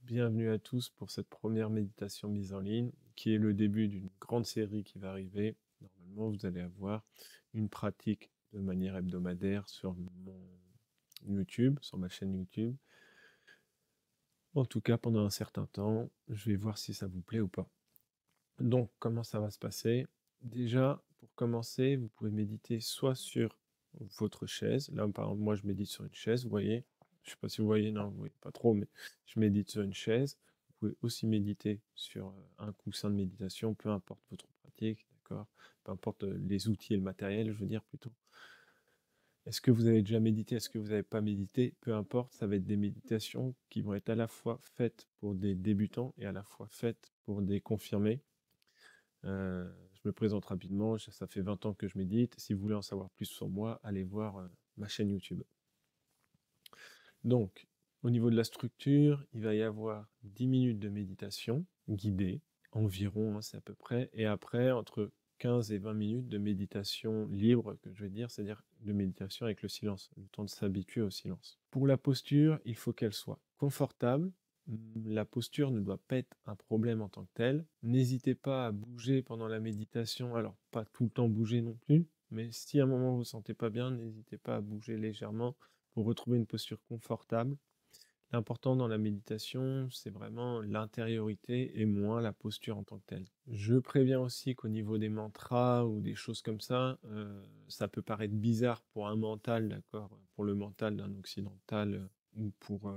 Bienvenue à tous pour cette première méditation mise en ligne, qui est le début d'une grande série qui va arriver. Normalement, vous allez avoir une pratique de manière hebdomadaire sur mon YouTube, sur ma chaîne YouTube. En tout cas, pendant un certain temps, je vais voir si ça vous plaît ou pas. Donc, comment ça va se passer? Déjà, pour commencer, vous pouvez méditer soit sur votre chaise. Là, par exemple, moi, je médite sur une chaise, vous voyez. Je sais pas si vous voyez, non, vous voyez pas trop, mais je médite sur une chaise. Vous pouvez aussi méditer sur un coussin de méditation, peu importe votre pratique, d'accord? Peu importe les outils et le matériel, je veux dire plutôt. Est-ce que vous avez déjà médité? Est-ce que vous n'avez pas médité? Peu importe, ça va être des méditations qui vont être à la fois faites pour des débutants et à la fois faites pour des confirmés. Je me présente rapidement, ça fait 20 ans que je médite. Si vous voulez en savoir plus sur moi, allez voir ma chaîne YouTube. Donc, au niveau de la structure, il va y avoir 10 minutes de méditation guidée, environ, hein, c'est à peu près, et après, entre 15 et 20 minutes de méditation libre, que je vais dire, c'est-à-dire de méditation avec le silence, le temps de s'habituer au silence. Pour la posture, il faut qu'elle soit confortable. La posture ne doit pas être un problème en tant que tel. N'hésitez pas à bouger pendant la méditation, alors pas tout le temps bouger non plus, mais si à un moment vous ne vous sentez pas bien, n'hésitez pas à bouger légèrement pour retrouver une posture confortable. L'important dans la méditation, c'est vraiment l'intériorité et moins la posture en tant que telle. Je préviens aussi qu'au niveau des mantras ou des choses comme ça peut paraître bizarre pour un mental, d'accord, pour le mental d'un occidental ou pour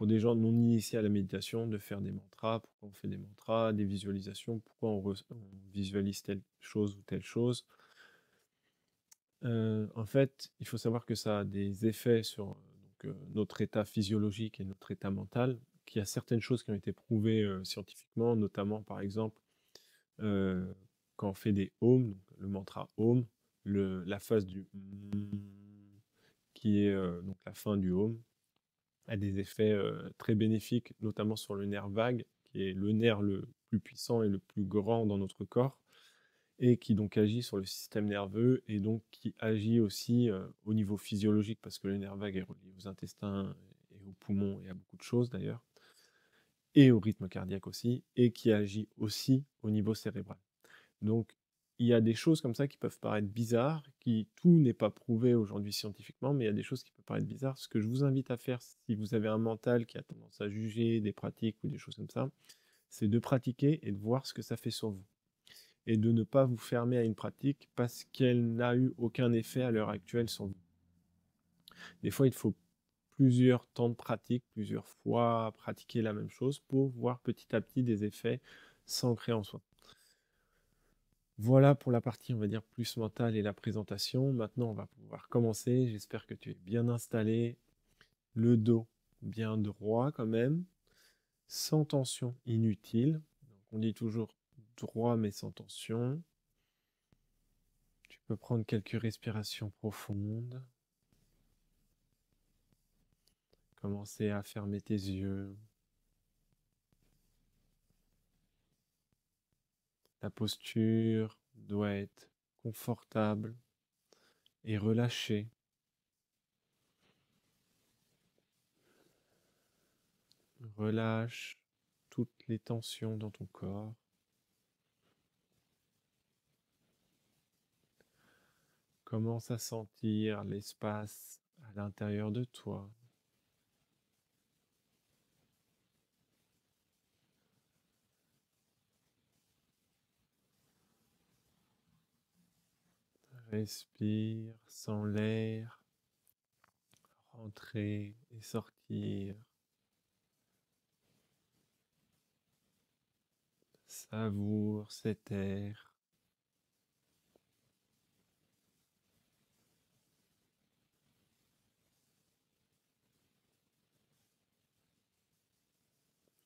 des gens non initiés à la méditation, de faire des mantras. Pourquoi on fait des mantras, des visualisations, pourquoi on visualise telle chose ou telle chose. En fait, il faut savoir que ça a des effets sur notre état physiologique et notre état mental, qu'il y a certaines choses qui ont été prouvées scientifiquement, notamment par exemple euh, quand on fait des ohms, donc le mantra Om, la phase du qui est donc la fin du Om, a des effets très bénéfiques, notamment sur le nerf vague, qui est le nerf le plus puissant et le plus grand dans notre corps et qui donc agit sur le système nerveux et donc qui agit aussi au niveau physiologique parce que le nerf vague est relié aux intestins et aux poumons et à beaucoup de choses d'ailleurs, et au rythme cardiaque aussi, et qui agit aussi au niveau cérébral. Donc il y a des choses comme ça qui peuvent paraître bizarres, tout n'est pas prouvé aujourd'hui scientifiquement, mais il y a des choses qui peuvent paraître bizarres. Ce que je vous invite à faire si vous avez un mental qui a tendance à juger des pratiques ou des choses comme ça, c'est de pratiquer et de voir ce que ça fait sur vous et de ne pas vous fermer à une pratique parce qu'elle n'a eu aucun effet à l'heure actuelle sur vous. Des fois, il faut plusieurs temps de pratique, plusieurs fois pratiquer la même chose pour voir petit à petit des effets s'ancrer en soi. Voilà pour la partie, on va dire, plus mentale et la présentation. Maintenant, on va pouvoir commencer. J'espère que tu es bien installé, le dos bien droit quand même, sans tension inutile. Donc, on dit toujours droit mais sans tension. Tu peux prendre quelques respirations profondes. Commencer à fermer tes yeux. La posture doit être confortable et relâchée. Relâche toutes les tensions dans ton corps. Commence à sentir l'espace à l'intérieur de toi. Respire sans l'air rentrer et sortir. Savoure cet air.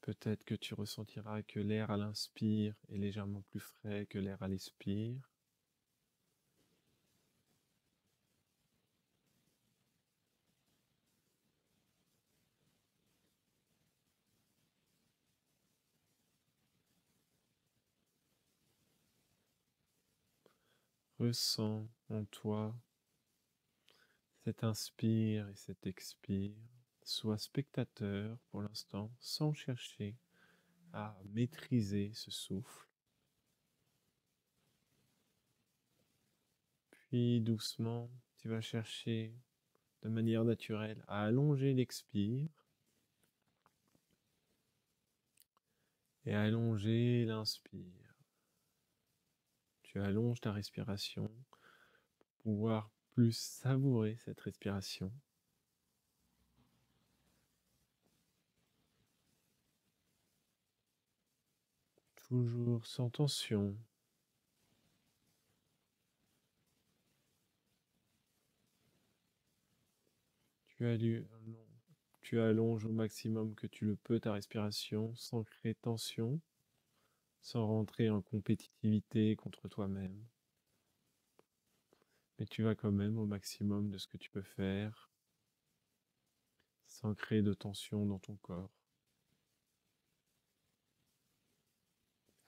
Peut-être que tu ressentiras que l'air à l'inspire est légèrement plus frais que l'air à l'expire. Ressens en toi cet inspire et cet expire. Sois spectateur pour l'instant, sans chercher à maîtriser ce souffle. Puis doucement, tu vas chercher de manière naturelle à allonger l'expire et à allonger l'inspire. Tu allonges ta respiration pour pouvoir plus savourer cette respiration. Toujours sans tension. Tu, tu allonges au maximum que tu le peux ta respiration sans créer tension, sans rentrer en compétitivité contre toi-même. Mais tu vas quand même au maximum de ce que tu peux faire sans créer de tension dans ton corps.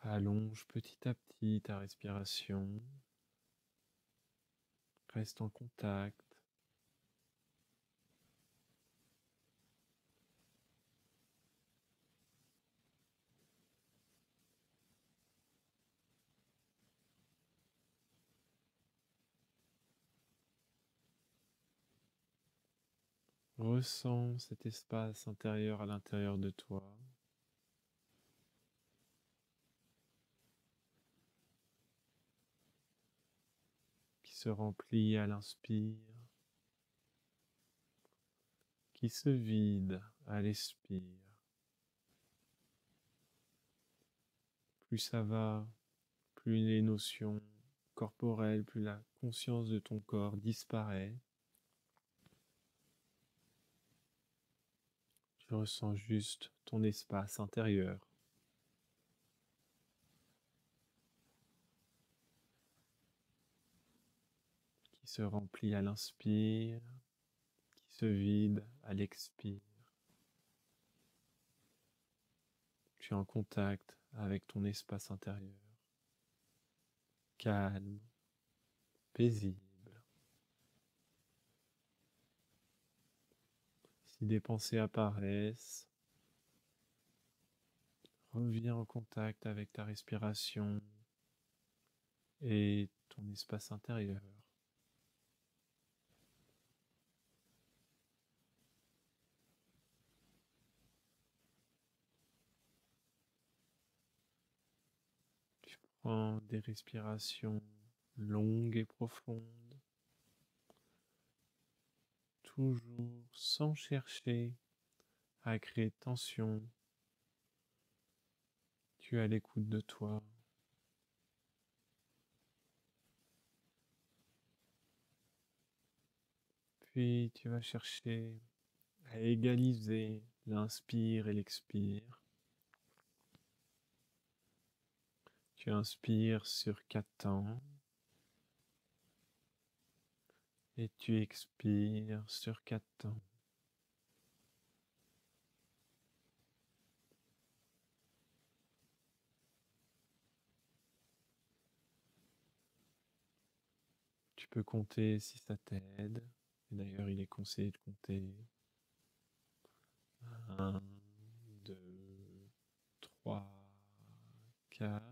Allonge petit à petit ta respiration. Reste en contact. Ressens cet espace intérieur à l'intérieur de toi. Qui se remplit à l'inspire. Qui se vide à l'expire. Plus ça va, plus les notions corporelles, plus la conscience de ton corps disparaît. Tu ressens juste ton espace intérieur. Qui se remplit à l'inspire, qui se vide à l'expire. Tu es en contact avec ton espace intérieur. Calme, paisible. Si des pensées apparaissent, reviens en contact avec ta respiration et ton espace intérieur. Tu prends des respirations longues et profondes, toujours sans chercher à créer tension. Tu es à l'écoute de toi. Puis tu vas chercher à égaliser l'inspire et l'expire. Tu inspires sur 4 temps et tu expires sur 4 temps. Tu peux compter si ça t'aide. D'ailleurs, il est conseillé de compter 1, 2, 3, 4.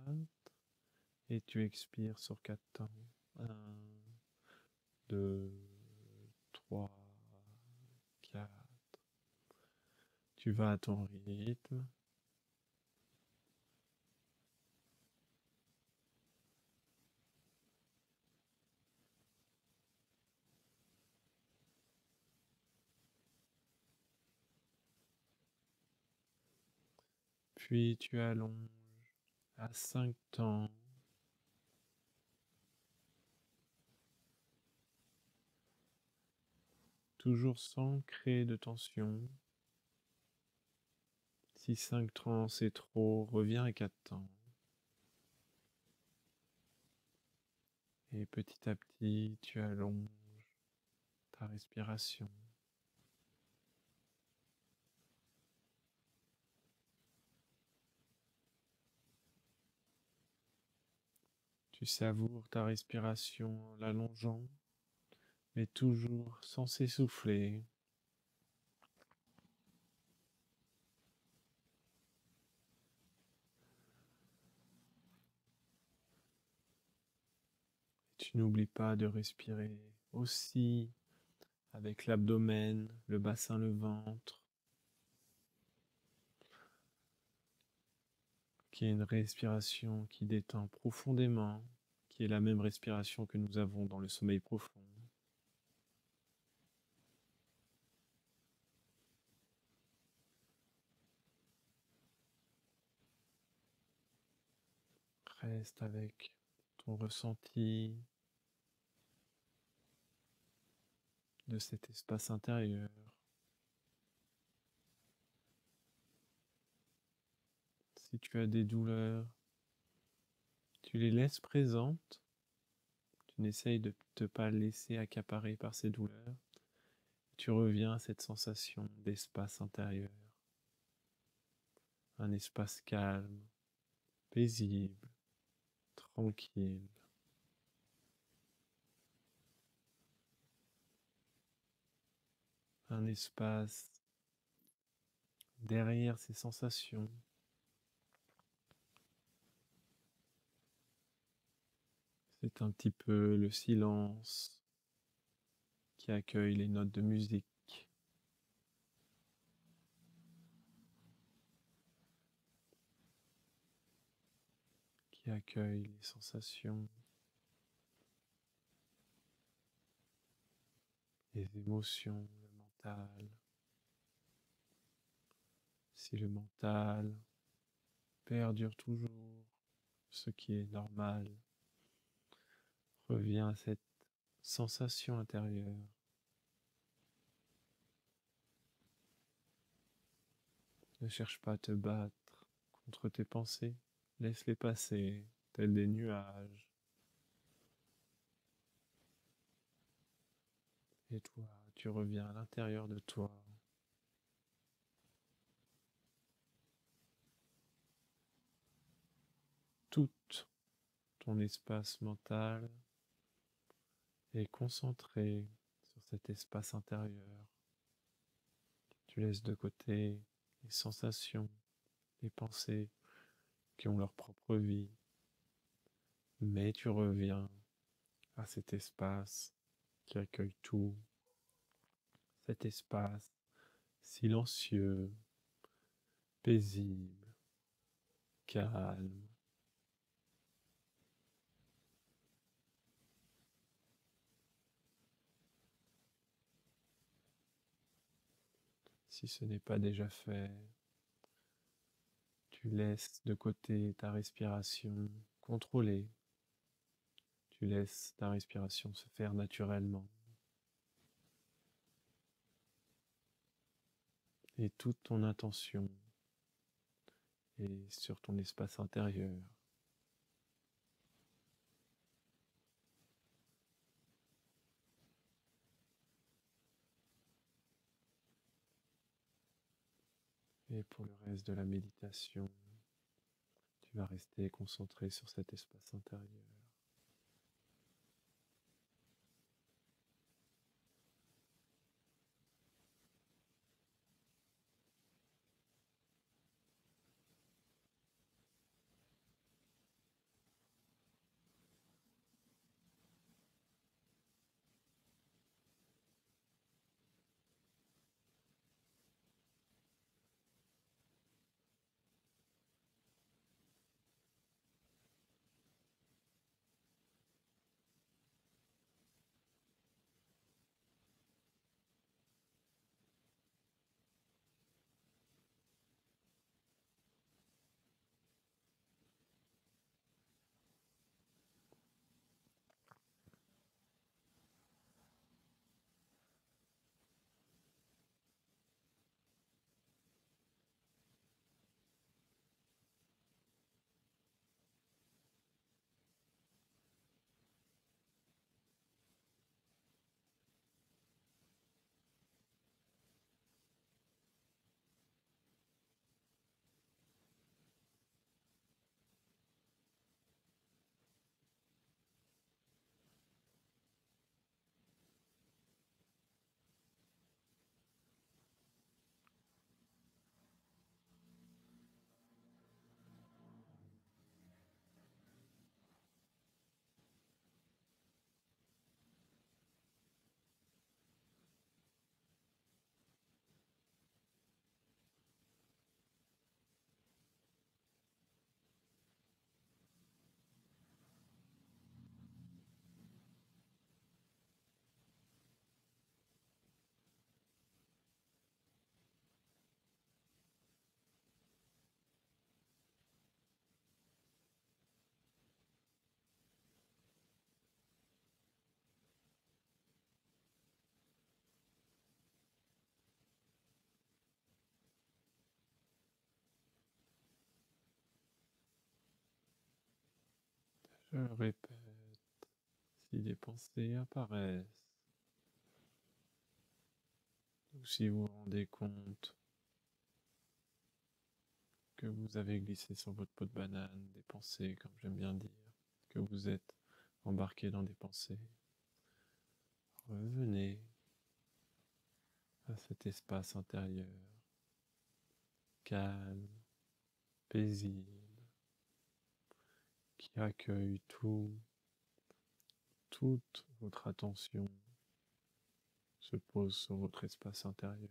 Et tu expires sur 4 temps. 1, 2, 3, 4. Tu vas à ton rythme. Puis tu allonges à 5 temps. Toujours sans créer de tension. Si 5 temps c'est trop, reviens à 4 temps. Et petit à petit, tu allonges ta respiration. Tu savoures ta respiration en l'allongeant, mais toujours sans s'essouffler. Tu n'oublies pas de respirer aussi avec l'abdomen, le bassin, le ventre, qui est une respiration qui détend profondément, qui est la même respiration que nous avons dans le sommeil profond. Reste avec ton ressenti de cet espace intérieur. Si tu as des douleurs, tu les laisses présentes. Tu n'essayes de ne pas laisser accaparer par ces douleurs. Tu reviens à cette sensation d'espace intérieur. Un espace calme, paisible, tranquille. Un espace derrière ces sensations. C'est un petit peu le silence qui accueille les notes de musique. Qui accueille les sensations, les émotions, le mental. Si le mental perdure toujours, ce qui est normal, reviens à cette sensation intérieure. Ne cherche pas à te battre contre tes pensées, laisse-les passer, tels des nuages. Et toi, tu reviens à l'intérieur de toi. Tout ton espace mental est concentré sur cet espace intérieur. Tu laisses de côté les sensations, les pensées qui ont leur propre vie, mais tu reviens à cet espace qui accueille tout, cet espace silencieux, paisible, calme. Si ce n'est pas déjà fait, tu laisses de côté ta respiration contrôlée. Tu laisses ta respiration se faire naturellement. Et toute ton attention est sur ton espace intérieur. Et pour le reste de la méditation, tu vas rester concentré sur cet espace intérieur. Je répète, si des pensées apparaissent, ou si vous vous rendez compte que vous avez glissé sur votre peau de banane des pensées, comme j'aime bien dire, que vous êtes embarqué dans des pensées, revenez à cet espace intérieur, calme, paisible, qui accueille toute votre attention se pose sur votre espace intérieur.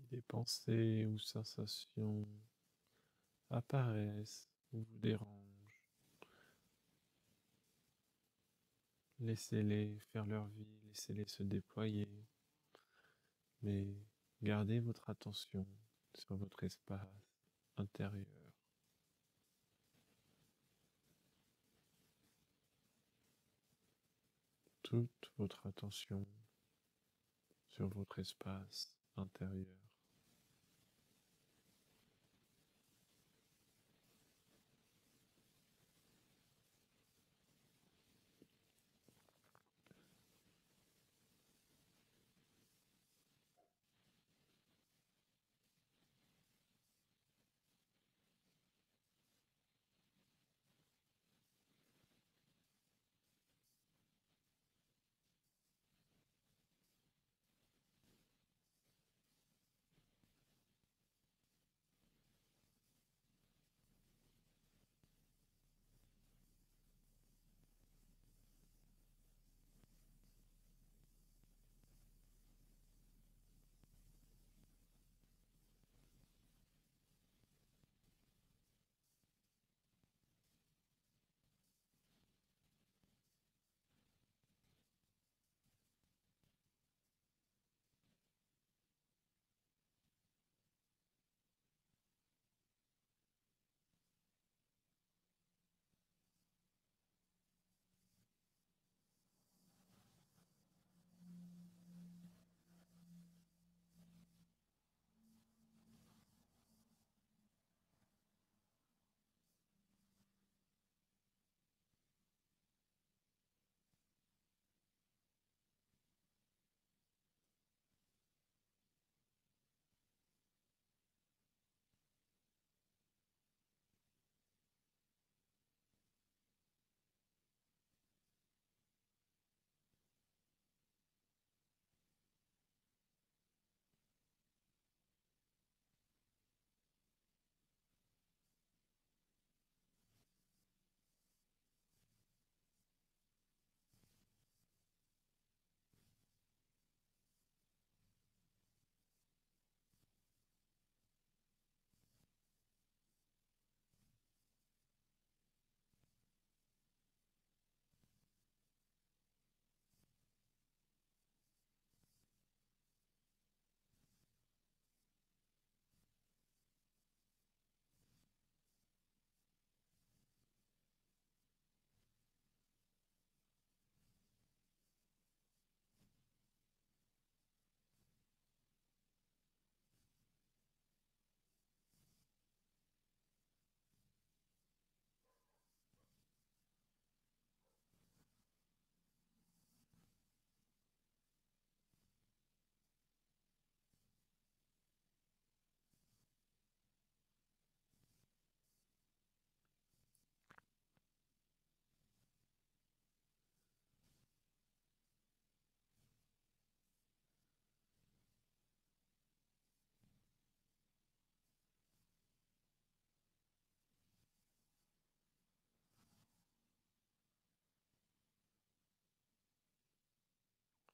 Si des pensées ou sensations apparaissent ou vous dérangent, laissez-les faire leur vie, laissez-les se déployer, mais gardez votre attention sur votre espace intérieur. Toute votre attention sur votre espace intérieur.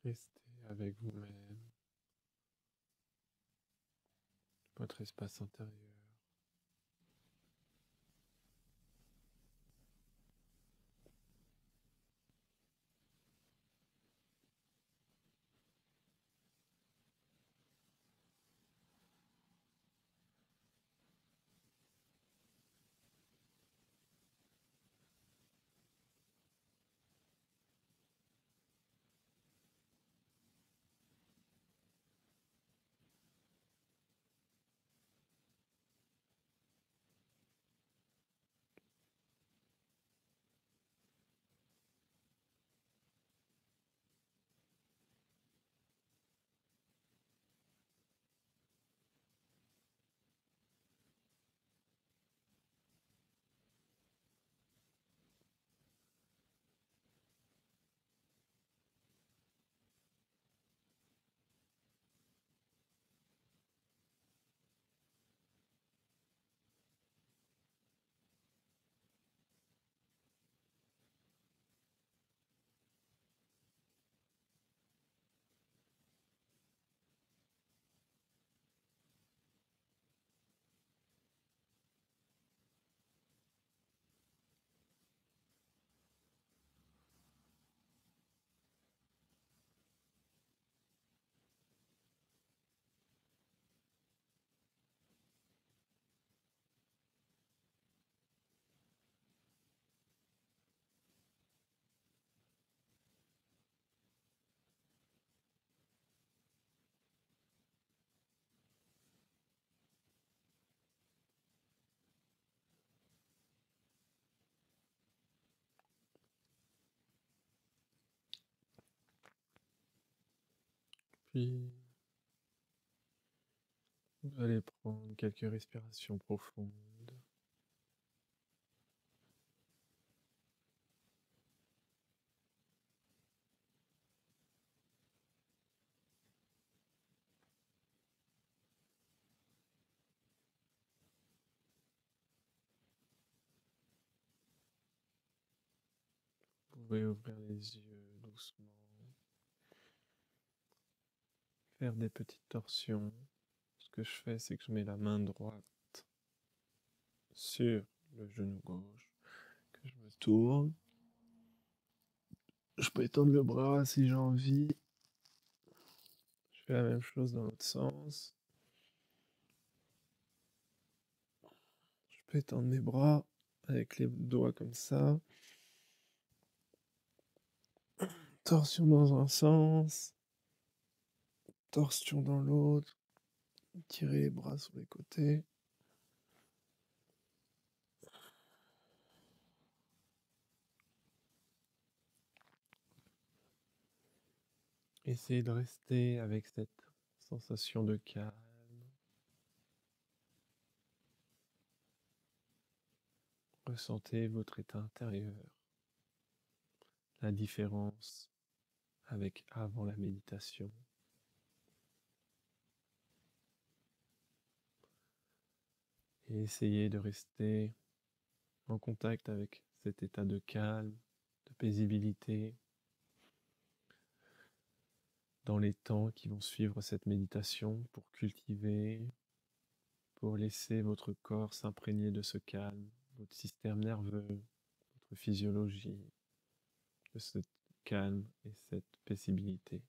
Restez avec vous-même, votre espace intérieur. Puis, vous allez prendre quelques respirations profondes. Vous pouvez ouvrir les yeux doucement, faire des petites torsions. Ce que je fais, c'est que je mets la main droite sur le genou gauche, que je me tourne. Je peux étendre le bras si j'ai envie. Je fais la même chose dans l'autre sens. Je peux étendre mes bras avec les doigts comme ça. Torsion dans un sens, torsion dans l'autre. Tirer les bras sur les côtés. Essayez de rester avec cette sensation de calme. Ressentez votre état intérieur, la différence avec avant la méditation. Et essayez de rester en contact avec cet état de calme, de paisibilité, dans les temps qui vont suivre cette méditation pour cultiver, pour laisser votre corps s'imprégner de ce calme, votre système nerveux, votre physiologie, de ce calme et cette paisibilité.